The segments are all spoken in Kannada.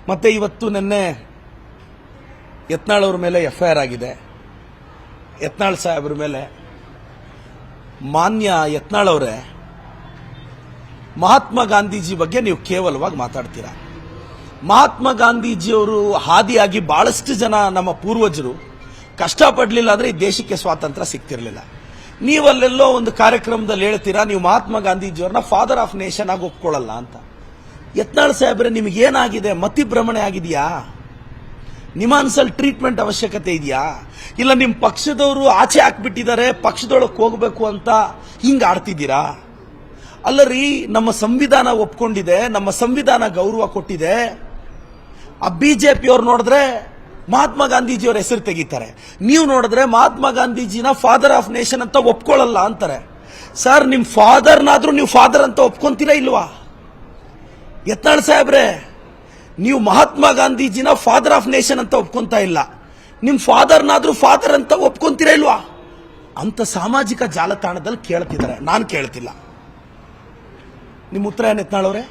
ಮತ್ತೆ ಇವತ್ತು ನಿನ್ನೆ ಯತ್ನಾಳ್ ಅವರ ಮೇಲೆ FIR ಆಗಿದೆ. ಯತ್ನಾಳ್ ಸಾಹೇಬ್ರ ಮೇಲೆ ಮಾನ್ಯ ಯತ್ನಾಳ್ ಅವರೇ, ಮಹಾತ್ಮ ಗಾಂಧೀಜಿ ಬಗ್ಗೆ ನೀವು ಕೇವಲವಾಗಿ ಮಾತಾಡ್ತೀರಾ. ಮಹಾತ್ಮ ಗಾಂಧೀಜಿಯವರು ಹಾದಿಯಾಗಿ ಬಹಳಷ್ಟು ಜನ ನಮ್ಮ ಪೂರ್ವಜರು ಕಷ್ಟಪಡಲಿಲ್ಲ ಅಂದ್ರೆ ಈ ದೇಶಕ್ಕೆ ಸ್ವಾತಂತ್ರ್ಯ ಸಿಗ್ತಿರ್ಲಿಲ್ಲ. ನೀವಲ್ಲೆಲ್ಲೋ ಒಂದು ಕಾರ್ಯಕ್ರಮದಲ್ಲಿ ಹೇಳ್ತೀರಾ ನೀವು ಮಹಾತ್ಮ ಗಾಂಧೀಜಿಯವ್ರನ್ನ ಫಾದರ್ ಆಫ್ ನೇಷನ್ ಆಗಿ ಒಪ್ಕೊಳ್ಳಲ್ಲ ಅಂತ. ಯತ್ನಾಳ್ ಸಾಹೇಬ್ರೆ, ನಿಮಗೇನಾಗಿದೆ? ಮತಿಭ್ರಮಣೆ ಆಗಿದೆಯಾ? ನಿಮಾನ್ಸಲ್ ಟ್ರೀಟ್ಮೆಂಟ್ ಅವಶ್ಯಕತೆ ಇದೆಯಾ? ಇಲ್ಲ ನಿಮ್ಮ ಪಕ್ಷದವರು ಆಚೆ ಹಾಕ್ಬಿಟ್ಟಿದ್ದಾರೆ, ಪಕ್ಷದೊಳಗೆ ಹೋಗಬೇಕು ಅಂತ ಹಿಂಗ ಆಡ್ತಿದ್ದೀರಾ? ಅಲ್ಲರಿ, ನಮ್ಮ ಸಂವಿಧಾನ ಒಪ್ಕೊಂಡಿದೆ, ನಮ್ಮ ಸಂವಿಧಾನ ಗೌರವ ಕೊಟ್ಟಿದೆ. ಆ ಬಿಜೆಪಿಯವ್ರು ನೋಡಿದ್ರೆ ಮಹಾತ್ಮ ಗಾಂಧೀಜಿಯವರ ಹೆಸರು ತೆಗಿತಾರೆ, ನೀವು ನೋಡಿದ್ರೆ ಮಹಾತ್ಮ ಗಾಂಧೀಜಿನ ಫಾದರ್ ಆಫ್ ನೇಷನ್ ಅಂತ ಒಪ್ಕೊಳ್ಳಲ್ಲ ಅಂತಾರೆ. ಸರ್, ನಿಮ್ ಫಾದರ್ನಾದ್ರೂ ನೀವು ಫಾದರ್ ಅಂತ ಒಪ್ಕೊಂತೀರಾ ಇಲ್ವಾ? ಯತ್ನಾಳ್ ಸಾಹೇಬ್ರೆ, ನೀವು ಮಹಾತ್ಮ ಗಾಂಧೀಜಿನ ಫಾದರ್ ಆಫ್ ನೇಷನ್ ಅಂತ ಒಪ್ಕೊಂತಾ ಇಲ್ಲ, ನಿಮ್ ಫಾದರ್ನಾದ್ರೂ ಫಾದರ್ ಅಂತ ಒಪ್ಕೊಂತೀರಾ ಇಲ್ವಾ ಅಂತ ಸಾಮಾಜಿಕ ಜಾಲತಾಣದಲ್ಲಿ ಕೇಳ್ತಿದ್ದಾರೆ. ನಾನು ಕೇಳ್ತಿಲ್ಲ. ನಿಮ್ಮ ಉತ್ತರ ಏನು ಯತ್ನಾಳ್ ಅವರೇ?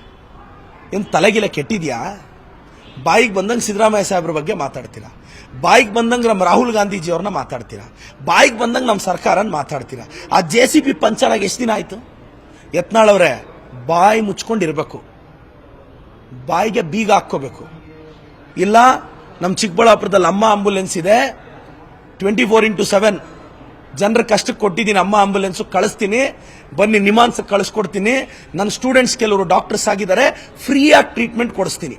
ಏನು ತಲೆಗಿಲೆ ಕೆಟ್ಟಿದ್ಯಾ? ಬಾಯಿಗೆ ಬಂದಂಗೆ ಸಿದ್ದರಾಮಯ್ಯ ಸಾಹೇಬ್ರ ಬಗ್ಗೆ ಮಾತಾಡ್ತೀರಾ, ಬಾಯಿಗೆ ಬಂದಂಗೆ ನಮ್ಮ ರಾಹುಲ್ ಗಾಂಧೀಜಿ ಅವ್ರನ್ನ ಮಾತಾಡ್ತೀರಾ, ಬಾಯಿಗೆ ಬಂದಂಗೆ ನಮ್ಮ ಸರ್ಕಾರನ ಮಾತಾಡ್ತೀರಾ. ಆ JCB ಪಂಚರ್ ಆಗಿ ಎಷ್ಟು ದಿನ ಆಯ್ತು? ಯತ್ನಾಳ್ ಅವರೇ, ಬಾಯಿ ಮುಚ್ಕೊಂಡಿರ್ಬೇಕು, ಬಾಯಿಗೆ ಬೀಗ ಹಾಕೋಬೇಕು. ಇಲ್ಲ, ನಮ್ಮ ಚಿಕ್ಕಬಳ್ಳಾಪುರದಲ್ಲಿ ಅಮ್ಮ ಆಂಬುಲೆನ್ಸ್ ಇದೆ, 24x7 ಜನರ ಕಷ್ಟಕ್ಕೆ ಕೊಟ್ಟಿದ್ದೀನಿ, ಅಮ್ಮ ಆಂಬುಲೆನ್ಸ್ ಕಳಿಸ್ತೀನಿ, ಬನ್ನಿ ನಿಮಾನ್ಸ್ ಕಳಿಸ್ಕೊಡ್ತೀನಿ. ನನ್ನ ಸ್ಟೂಡೆಂಟ್ಸ್ ಕೆಲವರು ಡಾಕ್ಟರ್ಸ್ ಆಗಿದ್ದಾರೆ, ಫ್ರೀಯಾಗಿ ಟ್ರೀಟ್ಮೆಂಟ್ ಕೊಡಿಸ್ತೀನಿ.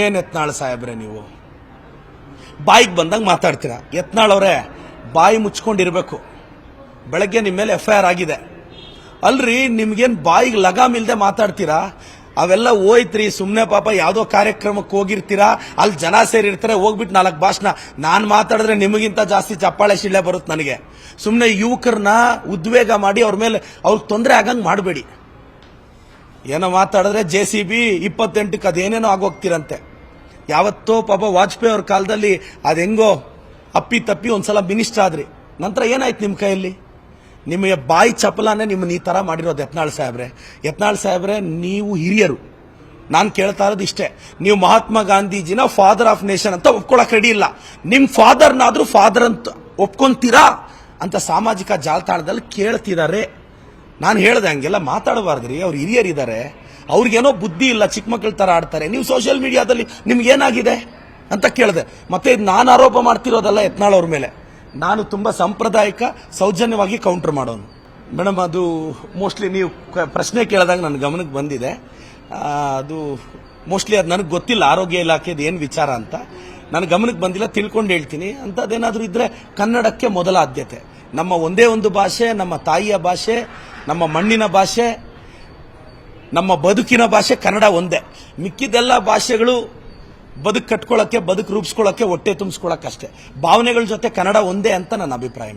ಏನ್ ಯತ್ನಾಳ್ ಸಾಹೇಬ್ರೆ, ನೀವು ಬಾಯಿಗೆ ಬಂದಂಗೆ ಮಾತಾಡ್ತೀರಾ. ಯತ್ನಾಳ್ ಅವರೇ, ಬಾಯಿ ಮುಚ್ಕೊಂಡಿರ್ಬೇಕು. ಬೆಳಗ್ಗೆ ನಿಮ್ಮ ಮೇಲೆ FIR ಆಗಿದೆ ಅಲ್ರಿ, ನಿಮ್ಗೇನ್ ಬಾಯಿಗೆ ಲಗಾಮ್ ಇಲ್ದೆ ಮಾತಾಡ್ತೀರಾ? ಅವೆಲ್ಲ ಹೋಯ್ತ್ರಿ, ಸುಮ್ನೆ ಪಾಪ ಯಾವ್ದೋ ಕಾರ್ಯಕ್ರಮಕ್ಕೆ ಹೋಗಿರ್ತೀರಾ, ಅಲ್ಲಿ ಜನ ಸೇರಿರ್ತಾರೆ, ಹೋಗ್ಬಿಟ್ಟು 4 ಭಾಷಣ. ನಾನು ಮಾತಾಡಿದ್ರೆ ನಿಮಗಿಂತ ಜಾಸ್ತಿ ಚಪ್ಪಾಳೆ ಶಿಳ್ಳೆ ಬರುತ್ತೆ ನನಗೆ. ಸುಮ್ನೆ ಯುವಕರನ್ನ ಉದ್ವೇಗ ಮಾಡಿ ಅವ್ರ ಮೇಲೆ ಅವ್ರಿಗೆ ತೊಂದರೆ ಆಗಂಗ್ ಮಾಡಬೇಡಿ. ಏನೋ ಮಾತಾಡಿದ್ರೆ JCB 28ಕ್ಕೆ ಅದೇನೇನೋ ಆಗೋಗ್ತಿರಂತೆ. ಯಾವತ್ತೋ ಪಾಪ ವಾಜಪೇಯಿ ಅವ್ರ ಕಾಲದಲ್ಲಿ ಅದೆಂಗೋ ಅಪ್ಪಿ ತಪ್ಪಿ ಒಂದ್ಸಲ ಮಿನಿಸ್ಟರ್ ಆದ್ರಿ, ನಂತರ ಏನಾಯ್ತು ನಿಮ್ಮ ಕೈಯಲ್ಲಿ? ನಿಮಗೆ ಬಾಯಿ ಚಪಲಾನೆ ನಿಮ್ಮನ್ನ ಈ ತರ ಮಾಡಿರೋದು. ಯತ್ನಾಳ್ ಸಾಹೇಬ್ರೆ, ನೀವು ಹಿರಿಯರು, ನಾನು ಕೇಳ್ತಾ ಇರೋದು ಇಷ್ಟೇ. ನೀವು ಮಹಾತ್ಮ ಗಾಂಧೀಜಿನ ಫಾದರ್ ಆಫ್ ನೇಷನ್ ಅಂತ ಒಪ್ಕೊಳಕ್ ರೆಡಿ ಇಲ್ಲ, ನಿಮ್ ಫಾದರ್ನಾದ್ರೂ ಫಾದರ್ ಅಂತ ಒಪ್ಕೊಂತೀರಾ ಅಂತ ಸಾಮಾಜಿಕ ಜಾಲತಾಣದಲ್ಲಿ ಕೇಳ್ತಿದ್ದಾರೆ. ನಾನು ಹೇಳ್ದೆ ಹಂಗೆಲ್ಲ ಮಾತಾಡಬಾರ್ದ್ರಿ, ಅವ್ರು ಹಿರಿಯರಿದ್ದಾರೆ, ಅವ್ರಿಗೇನೋ ಬುದ್ಧಿ ಇಲ್ಲ, ಚಿಕ್ಕ ಮಕ್ಕಳ ತರ ಆಡ್ತಾರೆ. ನೀವು ಸೋಷಿಯಲ್ ಮೀಡಿಯಾದಲ್ಲಿ ನಿಮ್ಗೇನಾಗಿದೆ ಅಂತ ಕೇಳಿದೆ. ಮತ್ತೆ ನಾನು ಆರೋಪ ಮಾಡ್ತಿರೋದಲ್ಲ ಯತ್ನಾಳ್ ಅವ್ರ ಮೇಲೆ, ನಾನು ತುಂಬಾ ಸಾಂಪ್ರದಾಯಿಕ ಸೌಜನ್ಯವಾಗಿ ಕೌಂಟರ್ ಮಾಡೋನು. ಮೇಡಮ್, ಅದು ಮೋಸ್ಟ್ಲಿ ನೀವು ಪ್ರಶ್ನೆ ಕೇಳಿದಾಗ ನನ್ನ ಗಮನಕ್ಕೆ ಬಂದಿದೆ. ಅದು ಮೋಸ್ಟ್ಲಿ ಅದು ನನಗೆ ಗೊತ್ತಿಲ್ಲ, ಆರೋಗ್ಯ ಇಲಾಖೆದು ಏನು ವಿಚಾರ ಅಂತ ನನ್ನ ಗಮನಕ್ಕೆ ಬಂದಿಲ್ಲ, ತಿಳ್ಕೊಂಡು ಹೇಳ್ತೀನಿ. ಅಂಥದ್ದೇನಾದ್ರೂ ಇದ್ರೆ ಕನ್ನಡಕ್ಕೆ ಮೊದಲ ಆದ್ಯತೆ. ನಮ್ಮ ಒಂದೇ ಒಂದು ಭಾಷೆ, ನಮ್ಮ ತಾಯಿಯ ಭಾಷೆ, ನಮ್ಮ ಮಣ್ಣಿನ ಭಾಷೆ, ನಮ್ಮ ಬದುಕಿನ ಭಾಷೆ ಕನ್ನಡ ಒಂದೇ. ಮಿಕ್ಕಿದೆಲ್ಲ ಭಾಷೆಗಳು ಬದುಕು ಕಟ್ಕೊಳ್ಳೋಕ್ಕೆ, ಬದುಕು ರೂಪಿಸ್ಕೊಳ್ಳೋಕ್ಕೆ, ಹೊಟ್ಟೆ ತುಂಬಿಸ್ಕೊಳ್ಳೋಕೆ ಅಷ್ಟೇ. ಭಾವನೆಗಳ ಜೊತೆ ಕನ್ನಡ ಒಂದೇ ಅಂತ ನನ್ನ ಅಭಿಪ್ರಾಯ ಮೇಡಮ್.